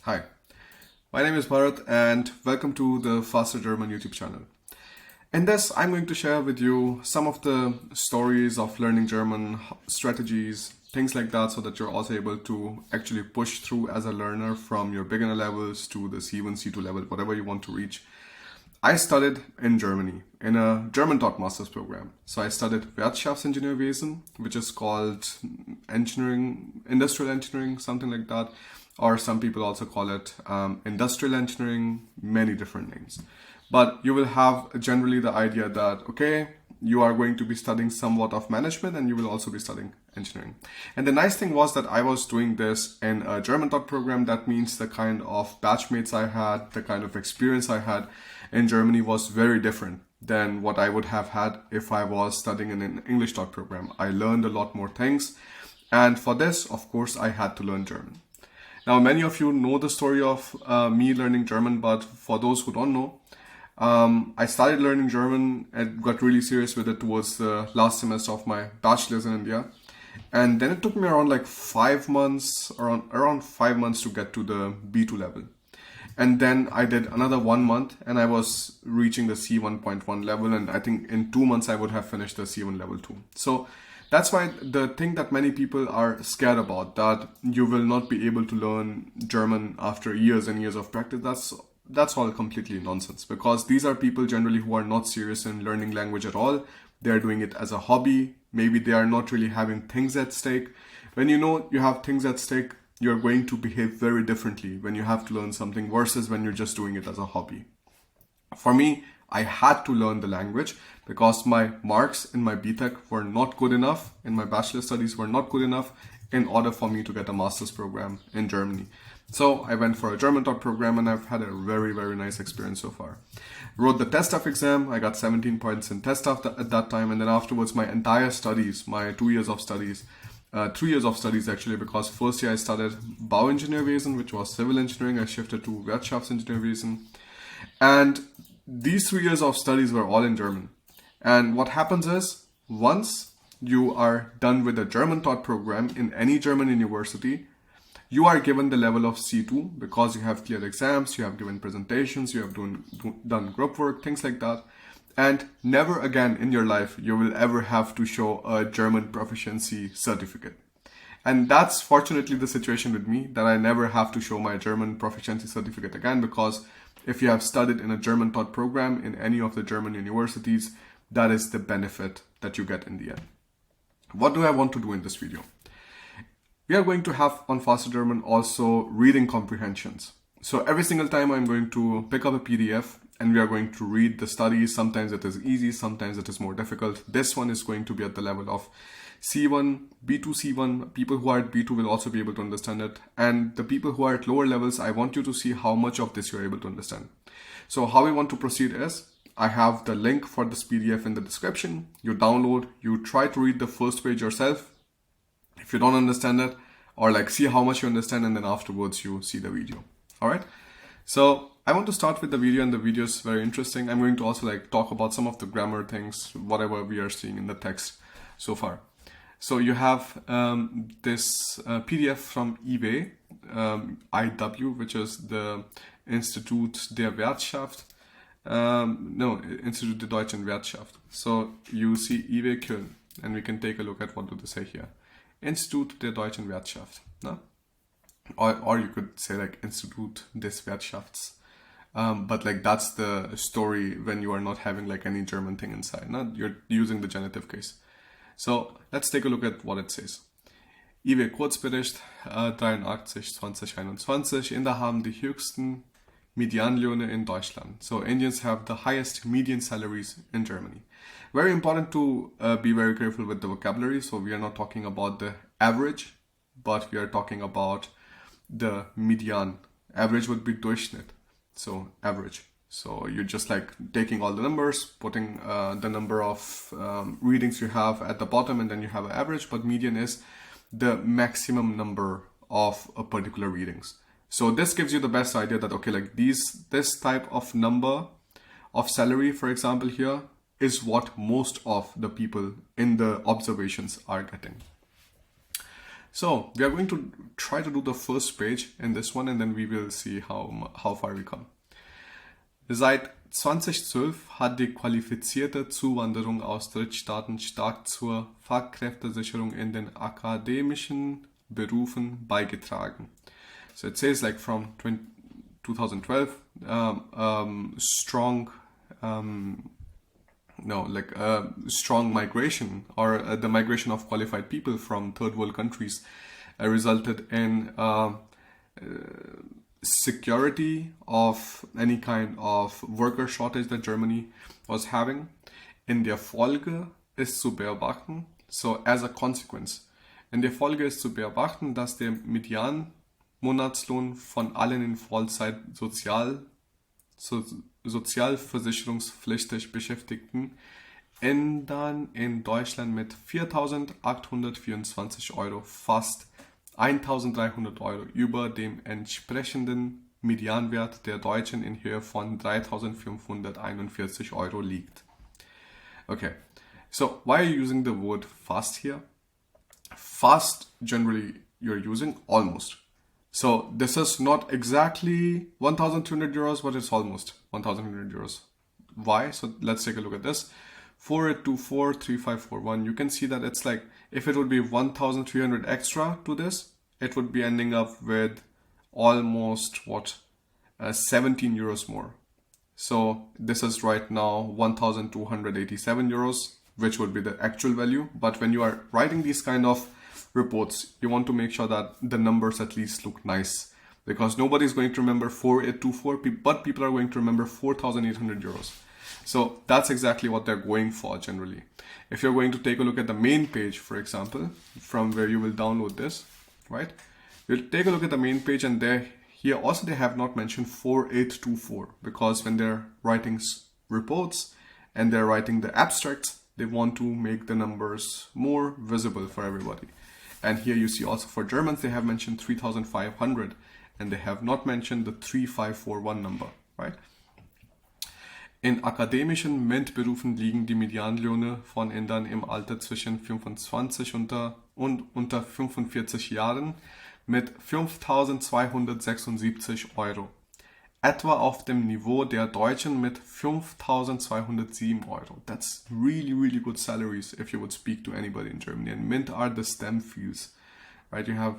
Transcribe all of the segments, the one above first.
Hi, my name is Bharat and welcome to the Faster German YouTube channel. In this, I'm going to share with you some of the stories of learning German, strategies, things like that, so that you're also able to actually push through as a learner from your beginner levels to the C1, C2 level, whatever you want to reach. I studied in Germany in a German taught master's program. So I studied Wirtschaftsingenieurwesen, which is called engineering, industrial engineering, something like that. Or some people also call it industrial engineering, many different names. But you will have generally the idea that, okay, you are going to be studying somewhat of management and you will also be studying engineering. And the nice thing was that I was doing this in a German taught program. That means the kind of batchmates I had, the kind of experience I had in Germany was very different than what I would have had if I was studying in an English taught program. I learned a lot more things. And for this, of course, I had to learn German. Now, many of you know the story of me learning German, but for those who don't know, I started learning German and got really serious with it towards the last semester of my bachelor's in India. And then it took me around like 5 months, around 5 months to get to the B2 level. And then I did another 1 month and I was reaching the C1.1 level. And I think in 2 months I would have finished the C1 level 2. So that's why the thing that many people are scared about, that you will not be able to learn German after years and years of practice, that's all completely nonsense, because these are people generally who are not serious in learning language at all. They're doing it as a hobby. Maybe they are not really having things at stake. When you know you have things at stake, you're going to behave very differently when you have to learn something versus when you're just doing it as a hobby. For me, I had to learn the language because my marks in my BTech were not good enough, in my bachelor studies were not good enough in order for me to get a master's program in Germany. So I went for a German taught program and I've had a very, very nice experience so far. Wrote the TestAF exam. I got 17 points in TestAF at that time. And then afterwards, my entire studies, my 2 years of studies, 3 years of studies actually, because first year I studied Bauingenieurwesen, which was civil engineering. I shifted to Wirtschaftsingenieurwesen. And these 3 years of studies were all in German. And what happens is, once you are done with a German taught program in any German university, you are given the level of C2 because you have cleared exams, you have given presentations, you have done group work, things like that. And never again in your life you will ever have to show a German proficiency certificate. And that's fortunately the situation with me, that I never have to show my German proficiency certificate again, because if you have studied in a German taught program in any of the German universities, that is the benefit that you get in the end. What do I want to do in this video? We are going to have on Faster German also reading comprehensions. So every single time I'm going to pick up a PDF and we are going to read the studies. Sometimes it is easy, sometimes it is more difficult. This one is going to be at the level of C1, B2, C1. People who are at B2 will also be able to understand it. And the people who are at lower levels, I want you to see how much of this you're able to understand. So how we want to proceed is, I have the link for this PDF in the description. You download, you try to read the first page yourself. If you don't understand it, or like see how much you understand, and then afterwards you see the video. All right. So I want to start with the video, and the video is very interesting. I'm going to also like talk about some of the grammar things, whatever we are seeing in the text so far. So you have this PDF from IW, IW, which is the Institut der Wirtschaft. Institut der Deutschen Wirtschaft. So you see IW Köln, and we can take a look at what do they say here. Institut der Deutschen Wirtschaft. No? Or you could say like Institut des Wirtschafts. But like that's the story when you are not having like any German thing inside. No? You're using the genitive case. So let's take a look at what it says. IW Kurzbericht 83/2021. Inder haben die höchsten Medianlöhne in Deutschland. So Indians have the highest median salaries in Germany. Very important to be very careful with the vocabulary. So we are not talking about the average, but we are talking about the median. Average would be Durchschnitt. So average. So you're just like taking all the numbers, putting the number of readings you have at the bottom, and then you have an average. But median is the maximum number of particular readings. So this gives you the best idea that, okay, like this type of number of salary, for example, here is what most of the people in the observations are getting. So we are going to try to do the first page in this one and then we will see how far we come. Seit 2012 hat die qualifizierte Zuwanderung aus Drittstaaten stark zur Fachkräftesicherung in den akademischen Berufen beigetragen. So it says like from 2012, strong strong migration or the migration of qualified people from third world countries resulted in security of any kind of worker shortage that Germany was having. In der Folge ist zu beobachten, so as a consequence, in der Folge ist zu beobachten, dass der Median-Monatslohn von allen in Vollzeit sozialversicherungspflichtig Beschäftigten ändern in Deutschland mit 4.824 Euro, fast 1.300 Euro über dem entsprechenden Medianwert der Deutschen in Höhe von 3.541 Euro liegt. Okay, so why are you using the word fast here? Fast, generally you're using almost. So this is not exactly 1,200 euros, but it's almost 1,200 euros. Why? So let's take a look at this. 4824 3541. You can see that it's like, if it would be 1,300 extra to this, it would be ending up with almost 17 euros more. So this is right now 1,287 euros, which would be the actual value. But when you are writing these kind of reports, you want to make sure that the numbers at least look nice, because nobody is going to remember 4824, but people are going to remember 4,800 euros. So that's exactly what they're going for generally. If you're going to take a look at the main page, for example, from where you will download this, right? You'll take a look at the main page, and there here also they have not mentioned 4824, because when they're writing reports and they're writing the abstracts, they want to make the numbers more visible for everybody. And here you see also for Germans, they have mentioned 3,500 and they have not mentioned the 3,541 number, right? In akademischen MINT-Berufen liegen die Medianlöhne von Indern im Alter zwischen 25 und unter 45 Jahren mit 5.276 Euro. Etwa auf dem Niveau der Deutschen mit 5.207 Euro. That's really, really good salaries if you would speak to anybody in Germany. And MINT are the STEM fields, right? You have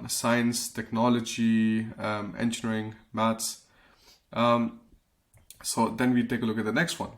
science, technology, engineering, maths. So then we take a look at the next one.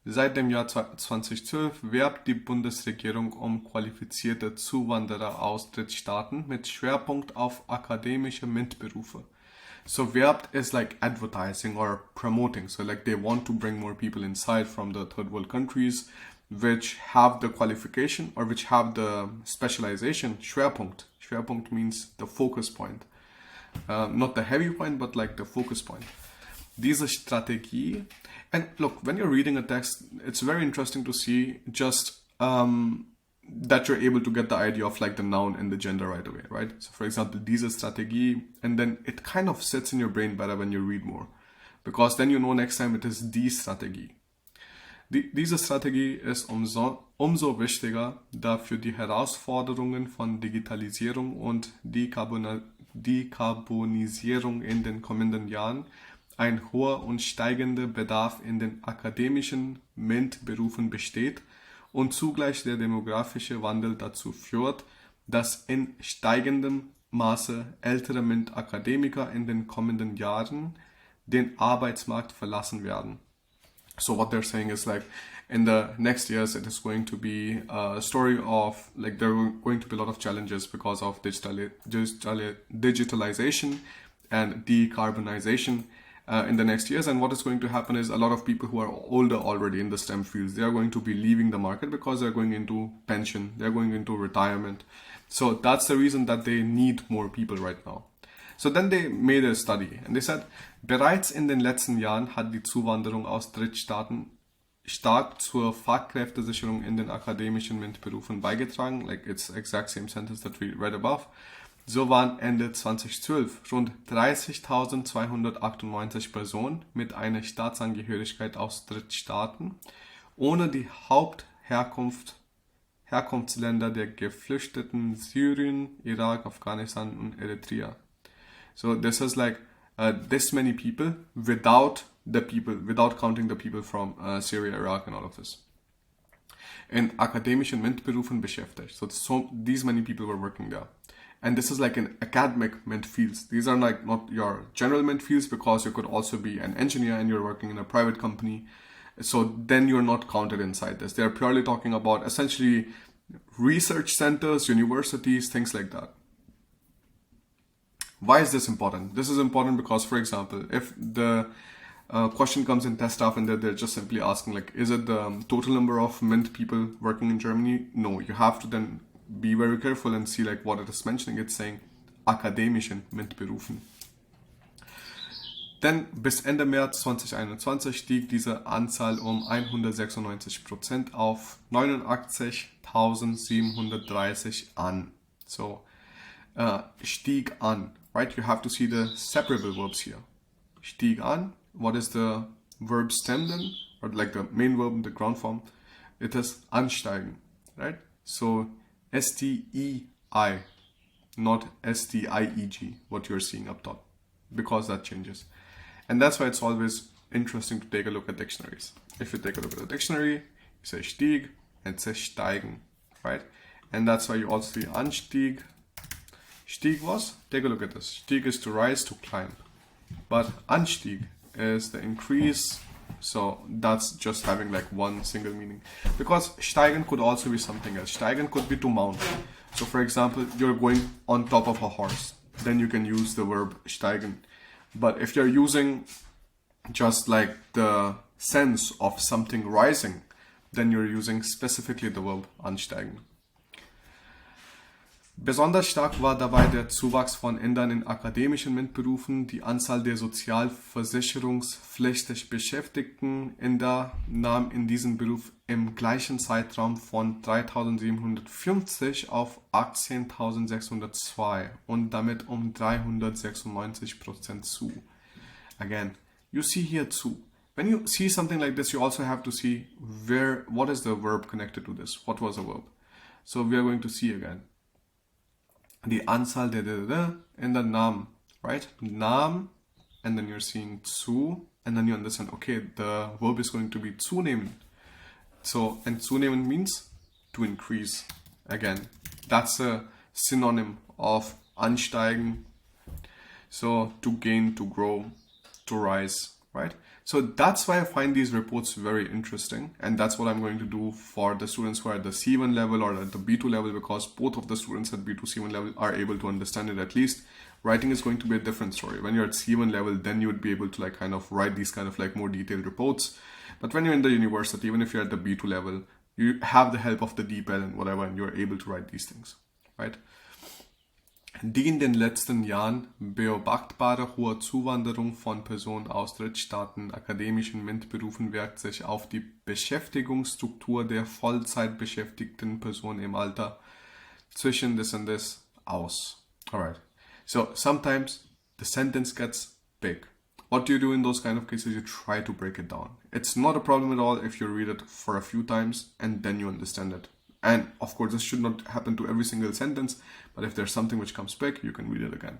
Seit dem Jahr 2012 werbt die Bundesregierung um qualifizierte Zuwanderer aus Drittstaaten mit Schwerpunkt auf akademische MINT-Berufe. So werbt is like advertising or promoting. So like they want to bring more people inside from the third world countries which have the qualification or which have the specialization. Schwerpunkt. Schwerpunkt means the focus point. Not the heavy point, but like the focus point. Diese Strategie. And look, when you're reading a text, it's very interesting to see just that you're able to get the idea of like the noun and the gender right away, right? So for example, diese Strategie, and then it kind of sits in your brain better when you read more, because then you know next time it is die Strategie. Diese Strategie ist umso wichtiger, da für die Herausforderungen von Digitalisierung und Dekarbonisierung in den kommenden Jahren ein hoher und steigender Bedarf in den akademischen MINT-Berufen besteht und zugleich der demografische Wandel dazu führt, dass in steigendem Maße ältere MINT-Akademiker in den kommenden Jahren den Arbeitsmarkt verlassen werden. So what they're saying is like in the next years it is going to be a story of like there are going to be a lot of challenges because of digitalization and decarbonization in the next years. And what is going to happen is a lot of people who are older already in the STEM fields, they are going to be leaving the market because they're going into pension, they're going into retirement. So that's the reason that they need more people right now. So then they made a study and they said, bereits in den letzten Jahren hat die Zuwanderung aus Drittstaaten stark zur Fachkräftesicherung in den akademischen MINT-Berufen beigetragen. Like it's exact same sentence that we read above. So waren Ende 2012 rund 30.298 Personen mit einer Staatsangehörigkeit aus Drittstaaten ohne die Hauptherkunft Herkunftsländer der Geflüchteten, Syrien, Irak, Afghanistan und Eritrea. So this is like this many people without counting the people from Syria, Iraq and all of this. In akademischen MINT-Berufen beschäftigt. So these many people were working there. And this is like in academic MINT fields. These are like not your general MINT fields, because you could also be an engineer and you're working in a private company. So then you're not counted inside this. They're purely talking about essentially research centers, universities, things like that. Why is this important? This is important because, for example, if the question comes in test staff and they're just simply asking like, is it the total number of MINT people working in Germany? No, you have to then be very careful and see like what it is mentioning. It's saying akademischen MINT-Berufen. Denn bis Ende März 2021 stieg diese Anzahl um 196% auf 89.730 an. So, stieg an, right? You have to see the separable verbs here. Stieg an, what is the verb stem then? Or like the main verb in the ground form? It is ansteigen, right? So, S-T-E-I, not S-T-I-E-G, what you're seeing up top, because that changes. And that's why it's always interesting to take a look at dictionaries. If you take a look at the dictionary, you say stieg and it says steigen, right? And that's why you also see anstieg. Stieg was, take a look at this. Stieg is to rise, to climb. But anstieg is the increase. So that's just having like one single meaning. Because steigen could also be something else. Steigen could be to mount. So for example, you're going on top of a horse. Then you can use the verb steigen. But if you're using just like the sense of something rising, then you're using specifically the verb ansteigen. Besonders stark war dabei der Zuwachs von Indern in akademischen MINT-Berufen. Die Anzahl der sozialversicherungspflichtig Beschäftigten Inder nahm in diesem Beruf im gleichen Zeitraum von 3.750 auf 18.602 und damit um 396% zu. Again, you see here zu. When you see something like this, you also have to see what is the verb connected to this. What was the verb? So we are going to see again. Die Anzahl der in the Namen, right? Namen, and then you're seeing zu, and then you understand, okay, the verb is going to be zunehmen. So, and zunehmen means to increase. Again, that's a synonym of ansteigen. So, to gain, to grow, to rise, right? So that's why I find these reports very interesting, and that's what I'm going to do for the students who are at the C1 level or at the B2 level, because both of the students at B2 C1 level are able to understand it at least. Writing is going to be a different story. When you're at C1 level, then you would be able to like kind of write these kind of like more detailed reports. But when you're in the university, even if you're at the B2 level, you have the help of the DeepL and whatever, and you're able to write these things, right? Die in den letzten Jahren beobachtbare hohe Zuwanderung von Personen aus Drittstaaten akademischen MINT-Berufen wirkt sich auf die Beschäftigungsstruktur der Vollzeitbeschäftigten Personen im Alter zwischen this and this aus. Alright, so sometimes the sentence gets big. What do you do in those kind of cases? You try to break it down. It's not a problem at all if you read it for a few times and then you understand it. And of course, this should not happen to every single sentence, but if there's something which comes back, you can read it again.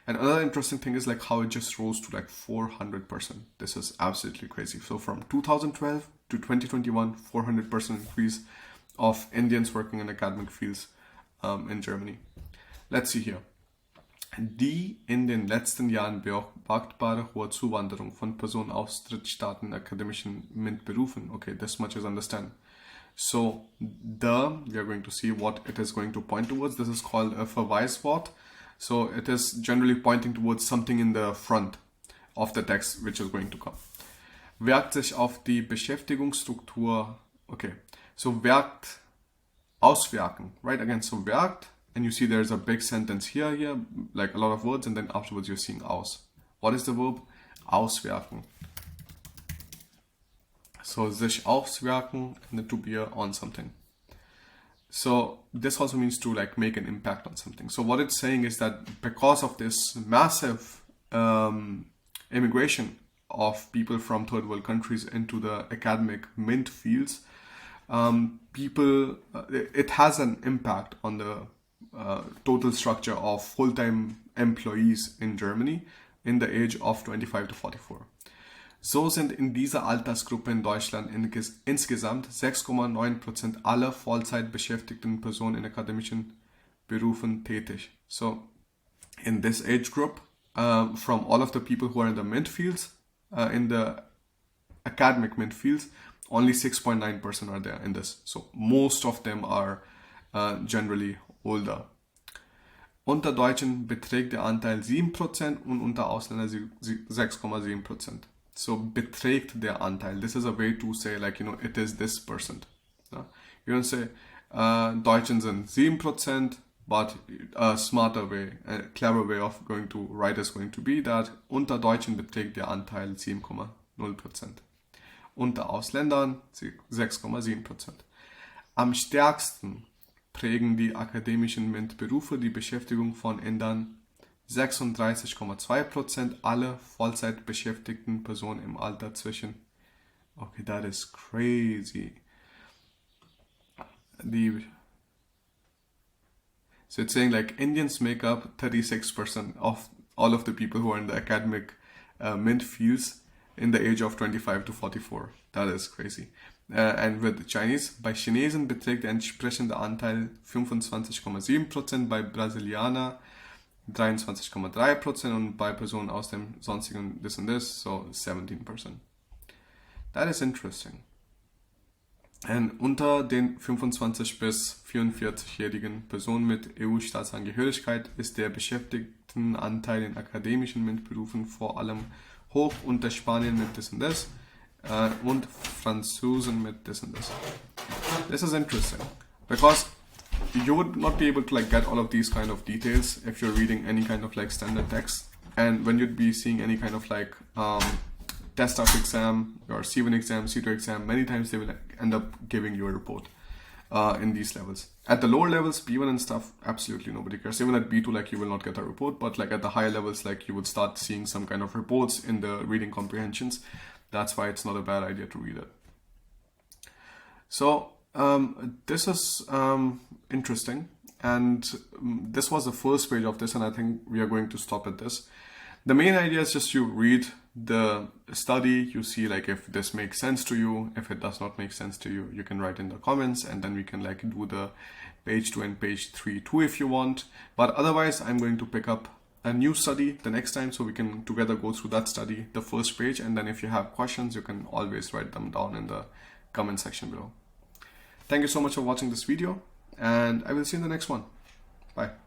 And another interesting thing is like how it just rose to like 400%. This is absolutely crazy. So from 2012 to 2021, 400% increase of Indians working in academic fields in Germany. Let's see here. Die in den letzten Jahren beobachtbare hohe Zuwanderung von Personen aus Drittstaaten akademischen MINT-Berufen. Okay, this much is understand. So we are going to see what it is going to point towards. This is called a Verweiswort. So it is generally pointing towards something in the front of the text which is going to come. Wirkt sich auf die Beschäftigungsstruktur. Okay, so wirkt, auswirken, right? Again, so wirkt, and you see there's a big sentence here, like a lot of words, and then afterwards you're seeing aus. What is the verb? Auswirken. So sich auswirken, and then to be on something. So this also means to like make an impact on something. So what it's saying is that because of this massive immigration of people from third world countries into the academic MINT fields, it has an impact on the total structure of full-time employees in Germany in the age of 25 to 44. So sind in dieser Altersgruppe in Deutschland insgesamt 6,9% aller Vollzeit beschäftigten Personen in akademischen Berufen tätig. So in this age group, from all of the people who are in the midfields, in the academic midfields, only 6.9% are there in this. So most of them are generally older. Unter Deutschen beträgt der Anteil 7% und unter Ausländern 6,7%. So beträgt der Anteil. This is a way to say, like, you know, it is this percent. Yeah? You don't say Deutschen sind 7%, but a smarter way, a clever way of going to write is going to be that unter Deutschen beträgt der Anteil 7,0%. Unter Ausländern 6,7%. Am stärksten prägen die akademischen MINT-Berufe die Beschäftigung von Indern. 36,2% aller Vollzeit beschäftigten Personen im Alter zwischen. Okay, that is crazy. So it's saying like Indians make up 36% of all of the people who are in the academic MINT fields in the age of 25 to 44. That is crazy. And with the Chinese, bei Chinesen beträgt der entsprechende Anteil 25,7%, bei Brasilianer 23,3% und bei Personen aus dem sonstigen this and this, so 17%. That is interesting. Und unter den 25 bis 44-jährigen Personen mit EU-Staatsangehörigkeit ist der Beschäftigtenanteil in akademischen MINT-Berufen vor allem hoch, unter Spanien mit this and this und Franzosen mit this and this. This is interesting because you would not be able to like get all of these kind of details if you're reading any kind of like standard text, and when you'd be seeing any kind of like test of exam or C1 exam, C2 exam, many times they will end up giving you a report in these levels. At the lower levels, B1 and stuff, absolutely nobody cares. Even at B2, like you will not get a report, but like at the higher levels, like you would start seeing some kind of reports in the reading comprehensions. That's why it's not a bad idea to read it. So this is interesting, and this was the first page of this, and I think we are going to stop at this. The main idea is just you read the study, you see like if this makes sense to you. If it does not make sense to you, you can write in the comments, and then we can like do the page 2 and page 3 too if you want. But otherwise, I'm going to pick up a new study the next time, so we can together go through that study, the first page, and then if you have questions, you can always write them down in the comment section below. Thank you so much for watching this video, and I will see you in the next one. Bye.